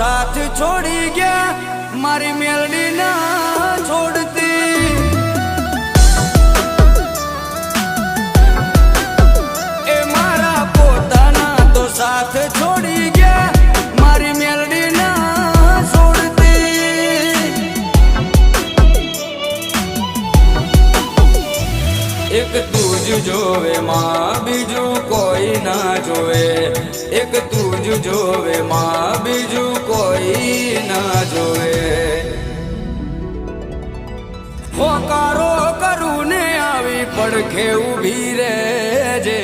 साथ छोड़ी गया मारी मेलडी ना छोड़ती ए मारा पोताना तो साथ छोड़ी गया मारी मेलडी ना छोड़ती एक तुझ जोवे मां बीजू कोई ना जोवे एक तुझ जोवे मां बीजू कोई ना जोवे होकारो करू ने आवी पड़खे उभी रे जे।